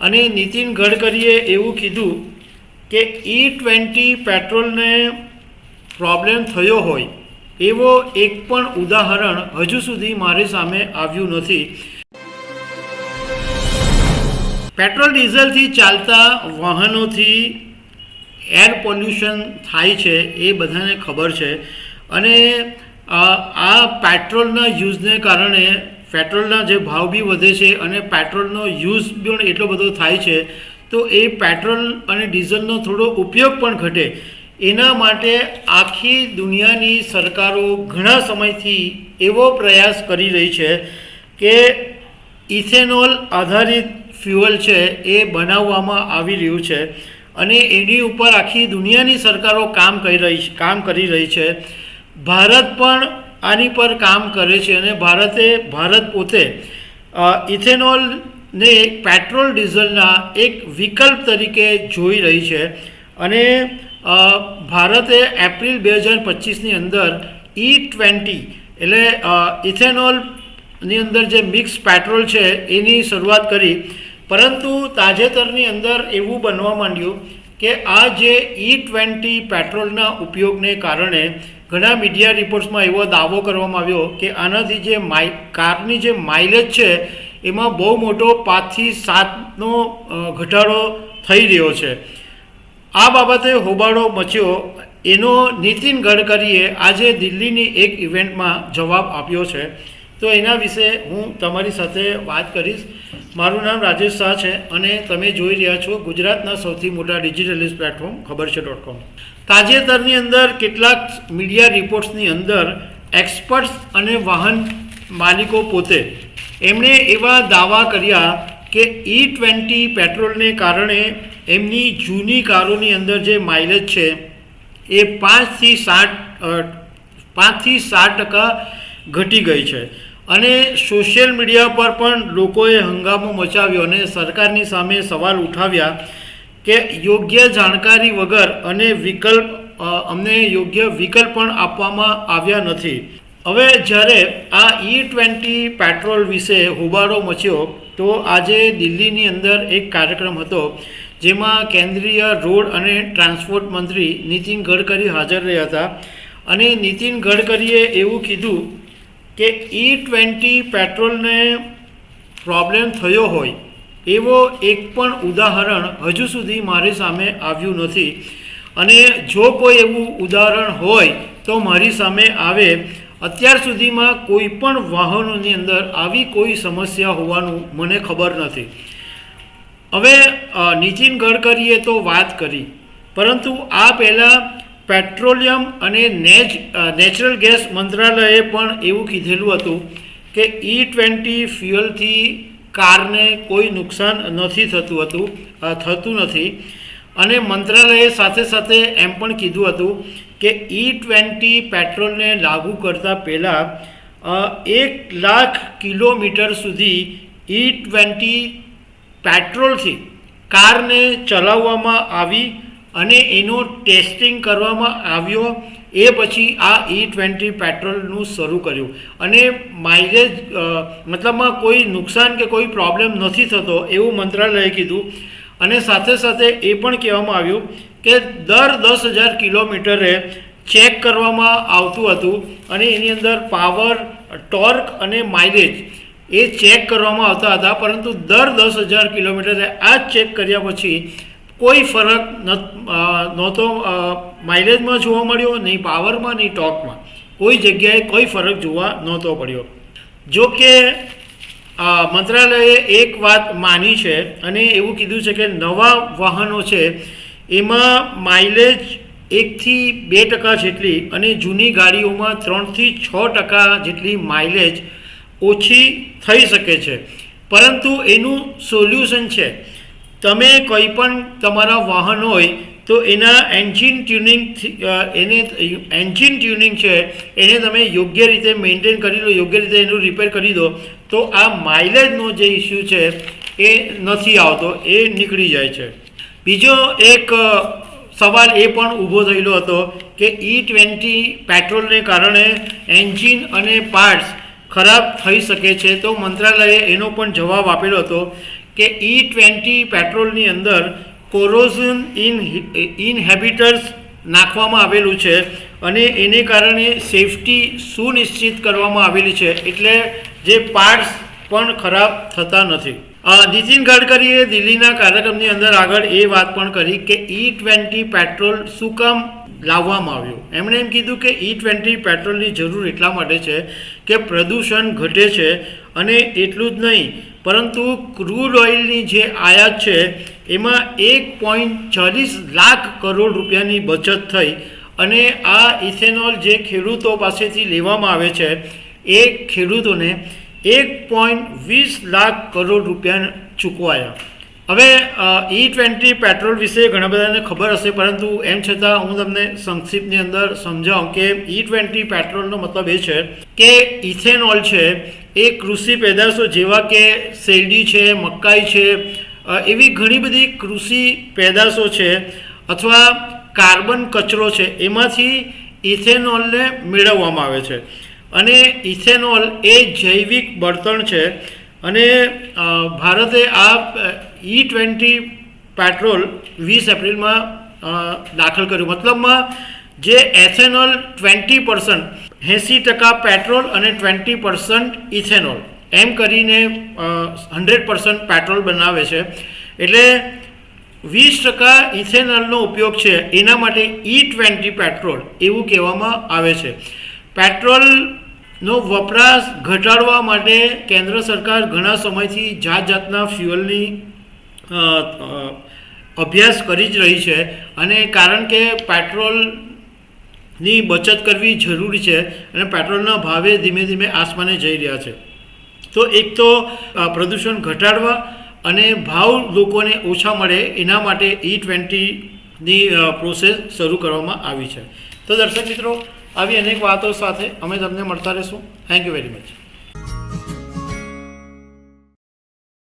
અને નીતિન ગડકરીએ એવું કીધું કે E20 પેટ્રોલને પ્રોબ્લેમ થયો હોય એવો એક પણ ઉદાહરણ હજુ સુધી મારી સામે આવ્યું નથી. પેટ્રોલ ડીઝલથી ચાલતા વાહનોથી એર પોલ્યુશન થાય છે એ બધાને ખબર છે. અને આ પેટ્રોલના યુઝને કારણે પેટ્રોલના જે ભાવ બી વધે છે અને પેટ્રોલનો યુઝ પણ એટલો બધો થાય છે, તો એ પેટ્રોલ અને ડીઝલનો થોડો ઉપયોગ પણ ઘટે એના માટે આખી દુનિયાની સરકારો ઘણા સમયથી એવો પ્રયાસ કરી રહી છે કે ઇથેનોલ આધારિત ફ્યુઅલ છે એ બનાવવામાં આવી રહ્યું છે અને એની ઉપર આખી દુનિયાની સરકારો કામ કરી રહી છે. ભારત પણ આની પર કામ કરે છે અને ભારત પોતે ઇથેનોલને પેટ્રોલ ડીઝલના એક વિકલ્પ તરીકે જોઈ રહી છે. અને ભારતે એપ્રિલ 2025ની અંદર E20 એટલે ઇથેનોલની અંદર જે મિક્સ પેટ્રોલ છે એની શરૂઆત કરી. પરંતુ તાજેતરની અંદર એવું બનવા માંડ્યું કે આ જે E20 પેટ્રોલના ઉપયોગને કારણે ઘણા મીડિયા રિપોર્ટ્સમાં એવો દાવો કરવામાં આવ્યો કે આનાથી જે કારની જે માઇલેજ છે એમાં બહુ મોટો 5થી 7નો ઘટાડો થઈ રહ્યો છે. આ બાબતે હોબાળો મચ્યો. એનો નીતિન ગડકરીએ આજે દિલ્હીની એક ઇવેન્ટમાં જવાબ આપ્યો છે. તો એના વિશે હું તમારી સાથે વાત કરીશ. મારું નામ રાજેશ શાહ છે અને તમે જોઈ રહ્યા છો ગુજરાતના સૌથી મોટા ડિજિટલ ન્યૂઝ પ્લેટફોર્મ ખબરછે.com. તાજેતરની અંદર કેટલાક મીડિયા રિપોર્ટ્સની અંદર એક્સપર્ટ્સ અને વાહન માલિકો પોતે એમણે એવા દાવા કર્યા કે E20 પેટ્રોલને કારણે એમની જૂની કારોની અંદર જે માઇલેજ છે એ 5થી 7% ઘટી ગઈ છે. અને સોશિયલ મીડિયા પર પણ લોકોએ હંગામો મચાવ્યો અને સરકારની સામે સવાલ ઉઠાવ્યા કે યોગ્ય જાણકારી વગર અને અમને યોગ્ય વિકલ્પ પણ આપવામાં આવ્યા નથી. હવે જ્યારે આ E20 પેટ્રોલ વિશે હોબાળો મચ્યો તો આજે દિલ્હીની અંદર એક કાર્યક્રમ હતો જેમાં કેન્દ્રીય રોડ અને ટ્રાન્સપોર્ટ મંત્રી નીતિન ગડકરી હાજર રહ્યા હતા. અને નીતિન ગડકરીએ એવું કીધું કે E20 પેટ્રોલને પ્રોબ્લેમ થયો હોય એવો એક પણ ઉદાહરણ હજુ સુધી મારી સામે આવ્યું નથી. અને જો કોઈ એવું ઉદાહરણ હોય તો મારી સામે આવે. અત્યાર સુધીમાં કોઈ પણ વાહનોની અંદર આવી કોઈ સમસ્યા હોવાનું મને ખબર નથી. હવે નીતિન ગડકરીએ તો વાત કરી, પરંતુ આ પહેલાં પેટ્રોલિયમ અને નેચરલ ગેસ મંત્રાલયે પણ એવું કીધેલું હતું કે E20 ફ્યુઅલથી કારને કોઈ નુકસાન થતું નથી. અને મંત્રાલયે સાથે સાથે એમ પણ કીધું હતું કે E20 પેટ્રોલને લાગુ કરતાં પહેલાં 1,00,000 કિલોમીટર સુધી E20 પેટ્રોલથી કારને ચલાવવામાં આવી અને એનો ટેસ્ટિંગ કરવામાં આવ્યો. એ પછી આ E20 પેટ્રોલનું શરૂ કર્યું અને માઇલેજ મતલબમાં કોઈ નુકસાન કે કોઈ પ્રોબ્લેમ નથી થતો એવું મંત્રાલયે કીધું. અને સાથે સાથે એ પણ કહેવામાં આવ્યું કે દર 10,000 કિલોમીટરે ચેક કરવામાં આવતું હતું અને એની અંદર પાવર, ટોર્ક અને માઇલેજ એ ચેક કરવામાં આવતા હતા. પરંતુ દર 10,000 કિલોમીટરે આ ચેક કર્યા પછી કોઈ ફરક નહોતો માઇલેજમાં જોવા મળ્યો, નહીં પાવરમાં નહીં ટોર્કમાં. કોઈ જગ્યાએ કોઈ ફરક જોવા નહોતો પડ્યો. જો કે મંત્રાલયે એક વાત માની છે અને એવું કીધું છે કે નવા વાહનો છે એમાં માઇલેજ 1થી 2% જેટલી અને જૂની ગાડીઓમાં 3થી 6% જેટલી માઇલેજ ઓછી થઈ શકે છે. પરંતુ એનું સોલ્યુશન છે. તમે કોઈ પણ તમારા વાહન હોય તો એના એન્જિન ટ્યુનિંગ છે એને તમે યોગ્ય રીતે મેન્ટેન કરી લો, યોગ્ય રીતે એનું રિપેર કરી દો તો આ માઇલેજનો જે ઇસ્યુ છે એ નથી આવતો, એ નીકળી જાય છે. બીજો એક સવાલ એ પણ ઊભો થયેલો હતો કે E20 પેટ્રોલને કારણે એન્જિન અને પાર્ટ્સ ખરાબ થઈ શકે છે. તો મંત્રાલયે એનો પણ જવાબ આપેલો હતો કે E20 પેટ્રોલની અંદર કોરોઝન ઇનહેબિટર્સ નાખવામાં આવેલું છે અને એને કારણે સેફટી સુનિશ્ચિત કરવામાં આવેલી છે, એટલે જે પાર્ટ્સ પણ ખરાબ થતા નથી. નીતિન ગડકરીએ દિલ્હીના કાર્યક્રમની અંદર આગળ એ વાત પણ કરી કે E20 પેટ્રોલ શું કામ લાવવામાં આવ્યું. એમણે એમ કીધું કે E20 પેટ્રોલની જરૂર એટલા માટે છે કે પ્રદૂષણ ઘટે છે અને એટલું જ નહીં પરંતુ ક્રૂડ ઓઇલની જે આયાત છે એમાં 1.40 લાખ કરોડ રૂપિયાની બચત થઈ અને આ ઇથેનોલ જે ખેડૂતો પાસેથી લેવામાં આવે છે એ ખેડૂતોને 1.20 લાખ કરોડ રૂપિયા ચૂકવાયા. હવે E20 પેટ્રોલ વિશે ઘણા બધાને ખબર હશે, પરંતુ એમ છતાં હું તમને સંક્ષિપ્તની અંદર સમજાવું કે E20 પેટ્રોલનો મતલબ એ છે કે ઇથેનોલ છે એ કૃષિ પેદાશો જેવા કે શેરડી છે, મકાઈ છે, એવી ઘણી બધી કૃષિ પેદાશો છે અથવા કાર્બન કચરો છે એમાંથી ઇથેનોલને મેળવવામાં આવે છે અને ઇથેનોલ એ જૈવિક બળતણ છે અને ભારતે આ E20 પેટ્રોલ 20 એપ્રિલમાં દાખલ કર્યું. મતલબમાં જે એથેનોલ 20% 80% પેટ્રોલ અને 20% ઇથેનોલ એમ કરીને 100% પેટ્રોલ બનાવે છે, એટલે 20% ઇથેનોલનો ઉપયોગ છે એના માટે E20 પેટ્રોલ એવું કહેવામાં આવે છે. પેટ્રોલનો વપરાશ ઘટાડવા માટે કેન્દ્ર સરકાર ઘણા સમયથી જાતના ફ્યુઅલની અભ્યાસ કરી જ રહી છે અને કારણ કે પેટ્રોલની બચત કરવી જરૂરી છે અને પેટ્રોલના ભાવે ધીમે ધીમે આસમાને જઈ રહ્યા છે. તો એક તો પ્રદૂષણ ઘટાડવા અને ભાવ લોકોને ઓછા મળે એના માટે E20ની પ્રોસેસ શરૂ કરવામાં આવી છે. તો દર્શક મિત્રો, આવી અનેક વાતો સાથે અમે તમને મળતા રહીશું. Thank you very much.